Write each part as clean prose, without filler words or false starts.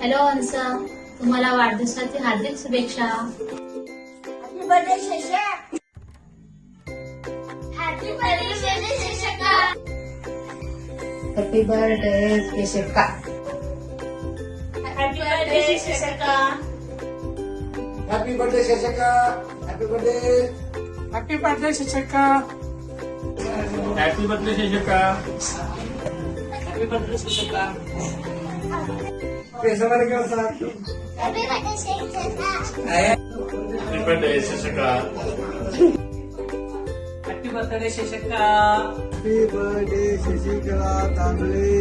Hello हंस, तुम्हाला वाढदिवसाची हार्दिक शुभेच्छा. Happy birthday Shesha. Happy birthday Sheshka. Happy birthday Keshka. Happy birthday Sheshka. Happy birthday Shashka. Happy birthday. Happy birthday शिक्षका. Happy birthday Shashka. Happy birthday शिक्षका. केशवाला केव्हा सांग. Happy birthday Sheshka. Happy birthday Shashka. Happy birthday शिक्षका. Happy birthday Shashikala Tambale.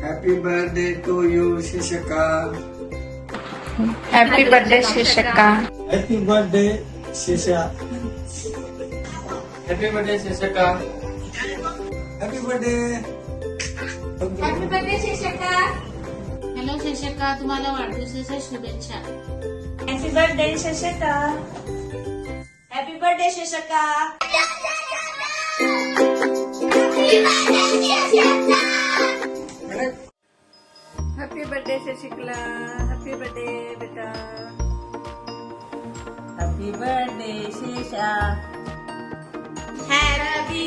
Happy birthday to you Shashka. Happy birthday शिक्षका. Happy birthday Shesha. Happy birthday Shashka. Happy birthday. Happy birthday Sheshka. Hello Shashka, तुम्हाला वाढदिवसाच्या शुभेच्छा. Happy birthday Sheshka. Happy birthday Sheshka. Happy birthday Shashikala. Happy birthday बेटा. Happy birthday Shesha. Happy